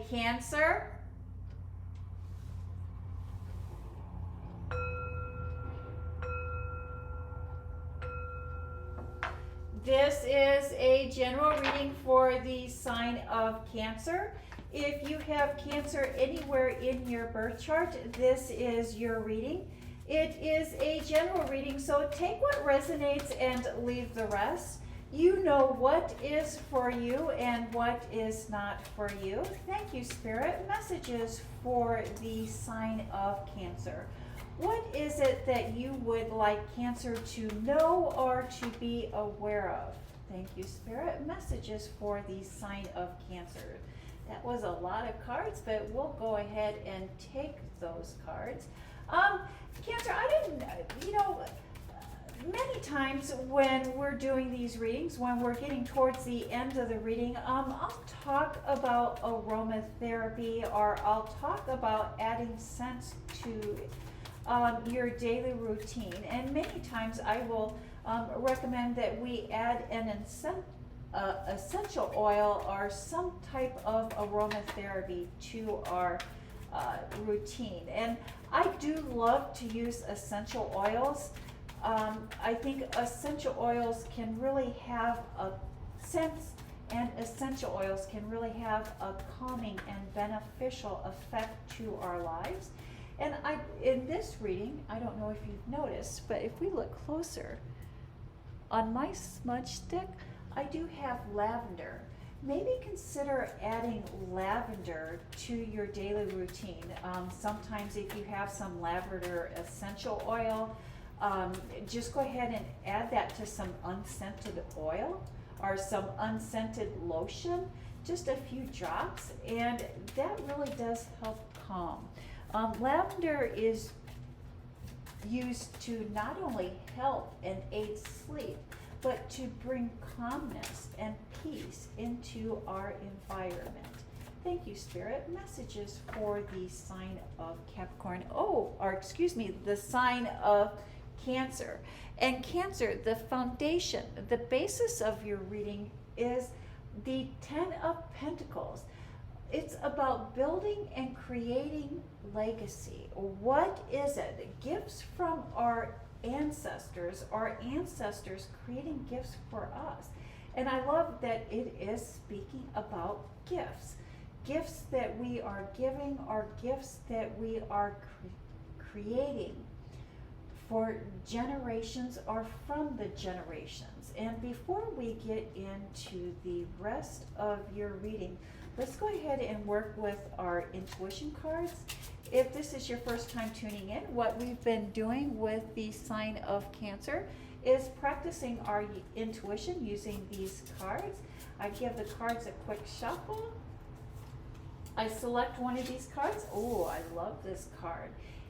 Cancer. This is a general reading for the sign of Cancer. If you have Cancer anywhere in your birth chart, this is your reading. It is a general reading, so take what resonates and leave the rest. You know what is for you and what is not for you. Thank you, Spirit. Messages for the sign of Cancer. What is it that you would like Cancer to know or to be aware of? Thank you, Spirit. Messages for the sign of Cancer. That was a lot of cards, but we'll go ahead and take those cards. Cancer, many times when we're doing these readings, when we're getting towards the end of the reading, I'll talk about aromatherapy, or I'll talk about adding scents to your daily routine. And many times I will recommend that we add an essential oil or some type of aromatherapy to our routine. And I do love to use essential oils. I think essential oils can really have a sense, and essential oils can really have a calming and beneficial effect to our lives. And in this reading, I don't know if you've noticed, but if we look closer, on my smudge stick, I do have lavender. Maybe consider adding lavender to your daily routine. Sometimes if you have some lavender essential oil, just go ahead and add that to some unscented oil or some unscented lotion, just a few drops, and that really does help calm. Lavender is used to not only help and aid sleep, but to bring calmness and peace into our environment. Thank you, Spirit. Messages for the sign of Capricorn. The sign of Cancer. And Cancer, the foundation, the basis of your reading is the Ten of Pentacles. It's about building and creating legacy. What is it? Gifts from our ancestors creating gifts for us. And I love that it is speaking about gifts. Gifts that we are giving are gifts that we are creating for generations or from the generations. And before we get into the rest of your reading, let's go ahead and work with our intuition cards. If this is your first time tuning in, what we've been doing with the sign of Cancer is practicing our intuition using these cards. I give the cards a quick shuffle. I select one of these cards. Oh, I love this card.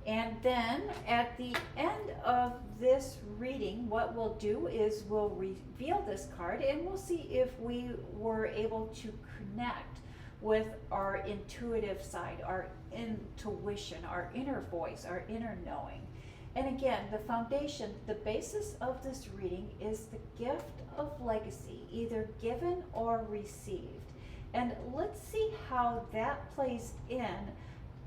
And then at the end of this reading, what we'll do is we'll reveal this card and we'll see if we were able to connect with our intuitive side, our intuition, our inner voice, our inner knowing. And again, the foundation, the basis of this reading is the gift of legacy, either given or received. And let's see how that plays in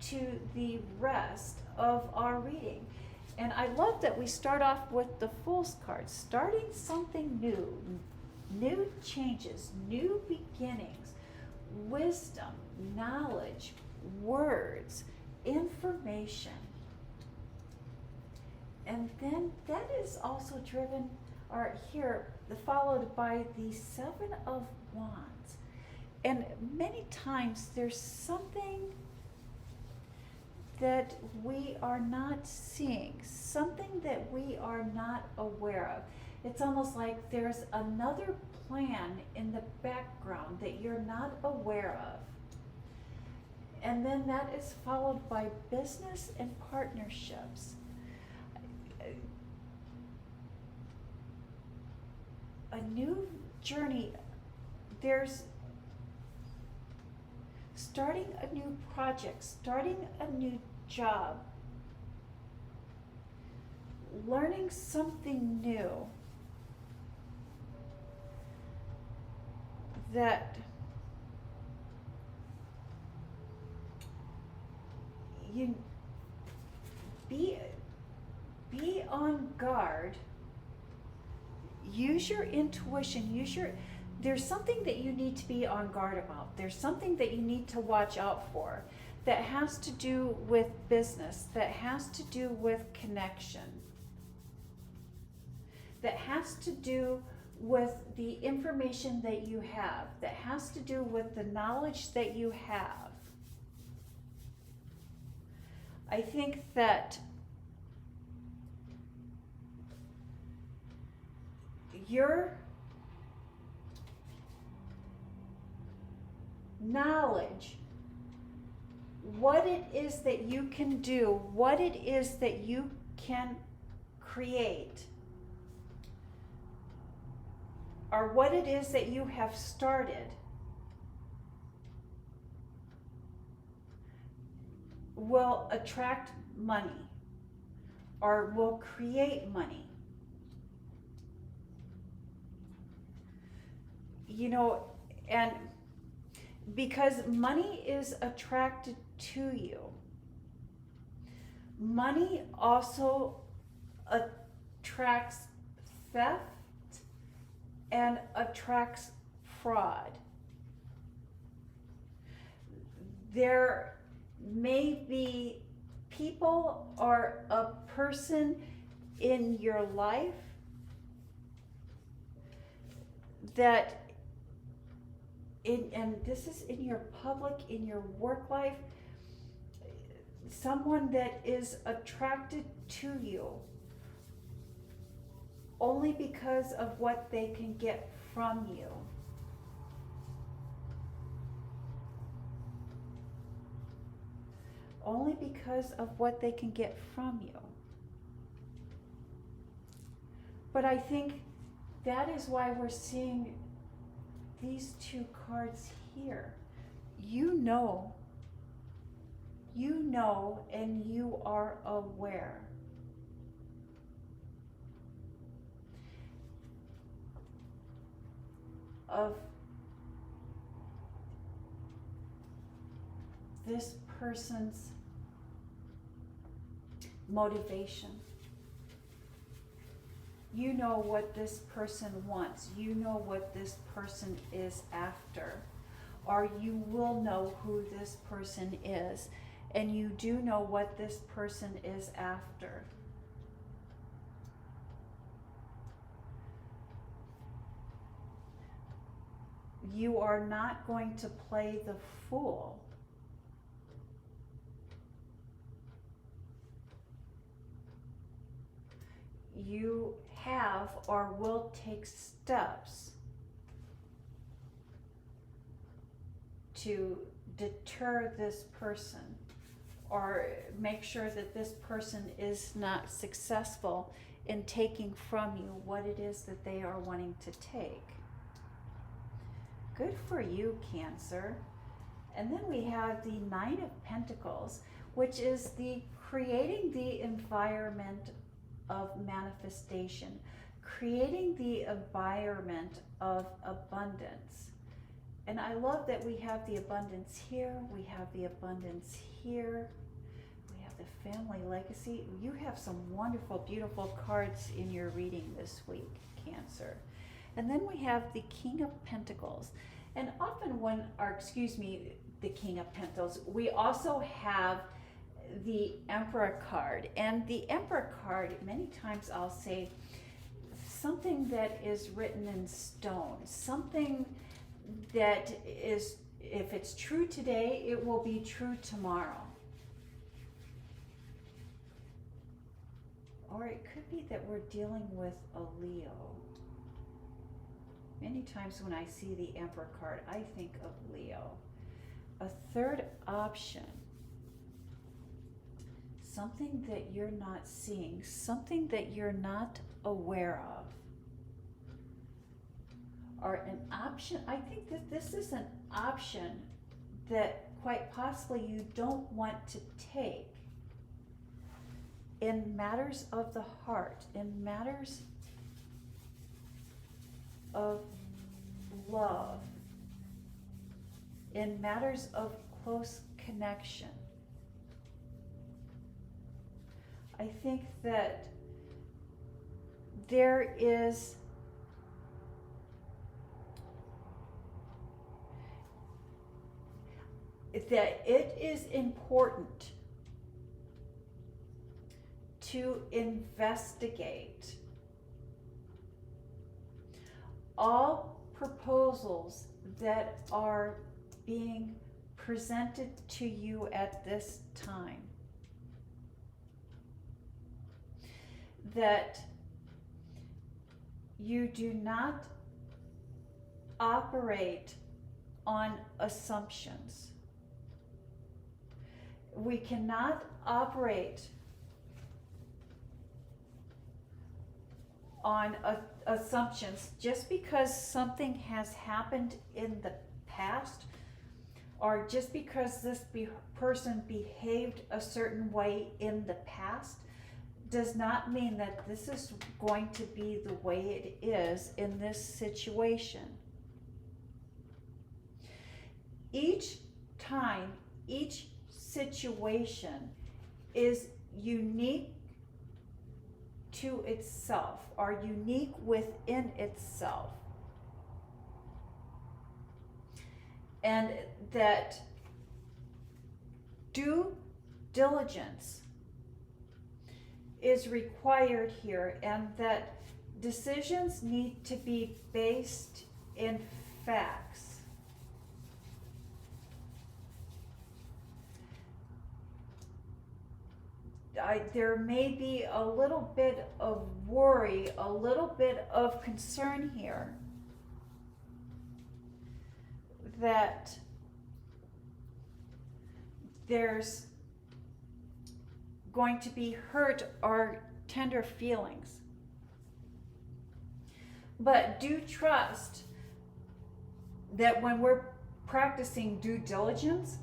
to the rest of our reading. And I love that we start off with the Fool's card, starting something new, new changes, new beginnings, wisdom, knowledge, words, information. And then that is also driven, or here, followed by the Seven of Wands. And many times there's something that we are not seeing, something that we are not aware of. It's almost like there's another plan in the background that you're not aware of. And then that is followed by business and partnerships. A new journey. There's starting a new project, starting a new job, learning something new that you be on guard. Use your intuition. There's something that you need to be on guard about. There's something that you need to watch out for that has to do with business, that has to do with connection, that has to do with the information that you have, that has to do with the knowledge that you have. I think that your knowledge, what it is that you can do, what it is that you can create, or what it is that you have started, will attract money or will create money. You know, and because money is attracted to you, money also attracts theft and attracts fraud. There may be people or a person in your life that and this is in your public, in your work life, someone that is attracted to you only because of what they can get from you. Only because of what they can get from you. But I think that is why we're seeing these two cards here. You know, and you are aware. Of this person's motivation. You know what this person wants. You know what this person is after. Or you will know who this person is. And you do know what this person is after. You are not going to play the fool. You have or will take steps to deter this person or make sure that this person is not successful in taking from you what it is that they are wanting to take. Good for you, Cancer. And then we have the Nine of Pentacles, which is the creating the environment of manifestation, creating the environment of abundance. And I love that we have the abundance here, we have the abundance here, we have the family legacy. You have some wonderful, beautiful cards in your reading this week, Cancer. And then we have the King of Pentacles. And often the King of Pentacles, we also have the Emperor card. And the Emperor card, many times I'll say something that is written in stone, something that is, if it's true today, it will be true tomorrow. Or it could be that we're dealing with a Leo. Many times when I see the Emperor card, I think of Leo. A third option, something that you're not seeing, something that you're not aware of. Or an option, I think that this is an option that quite possibly you don't want to take in matters of the heart, in matters of love, in matters of close connection. I think that there is that it is important to investigate all proposals that are being presented to you at this time. That you do not operate on assumptions. We cannot operate on assumptions just because something has happened in the past, or just because this person behaved a certain way in the past, does not mean that this is going to be the way it is in this situation. Each time, each situation is unique to itself, or unique within itself. And that due diligence is required here, and that decisions need to be based in facts. There may be a little bit of worry, a little bit of concern here that there's going to be hurt or tender feelings. But do trust that when we're practicing due diligence,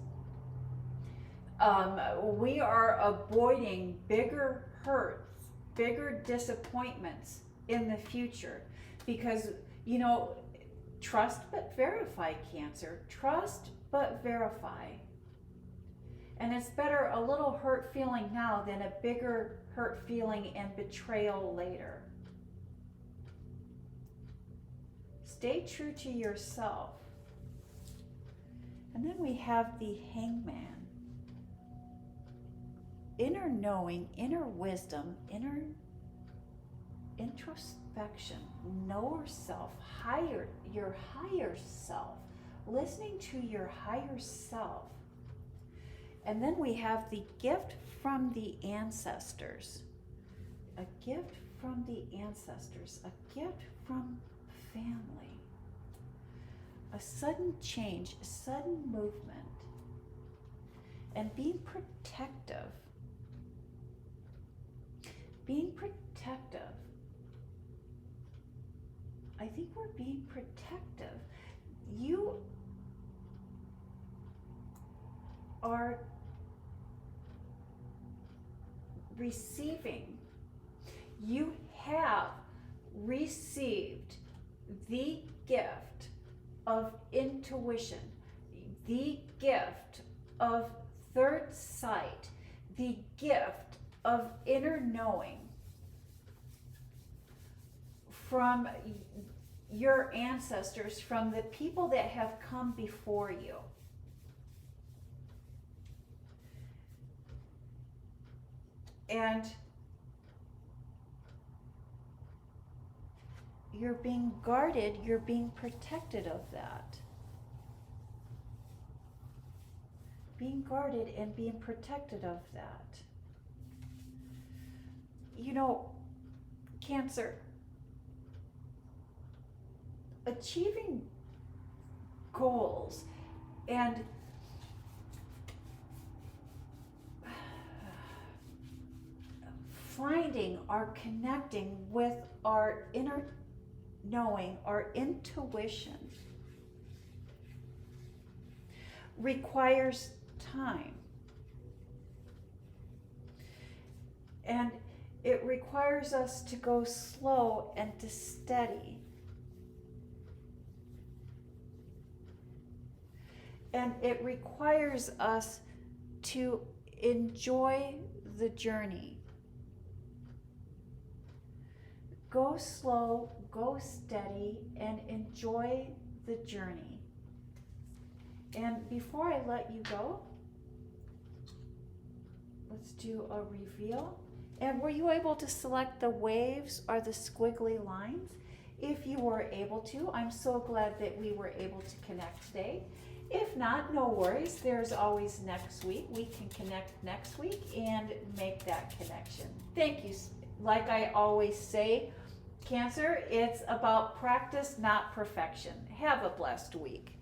we are avoiding bigger hurts, bigger disappointments in the future. Because, you know, trust but verify, Cancer. Trust but verify. And it's better a little hurt feeling now than a bigger hurt feeling and betrayal later. Stay true to yourself. And then we have the Hangman. Inner knowing, inner wisdom, inner introspection, knower self, your higher self, listening to your higher self. And then we have the gift from the ancestors. A gift from the ancestors, a gift from family. A sudden change, a sudden movement. And being protective. Being protective. I think we're being protective. You are receiving. You have received the gift of intuition, the gift of third sight, the gift of inner knowing from your ancestors, from the people that have come before you. And you're being guarded, you're being protected of that. Being guarded and being protected of that. You know, Cancer, achieving goals and finding or connecting with our inner knowing, our intuition, requires time. And it requires us to go slow and to steady. And it requires us to enjoy the journey. Go slow, go steady, and enjoy the journey. And before I let you go, let's do a reveal. And were you able to select the waves or the squiggly lines? If you were able to, I'm so glad that we were able to connect today. If not, no worries. There's always next week. We can connect next week and make that connection. Thank you. Like I always say, Cancer, it's about practice, not perfection. Have a blessed week.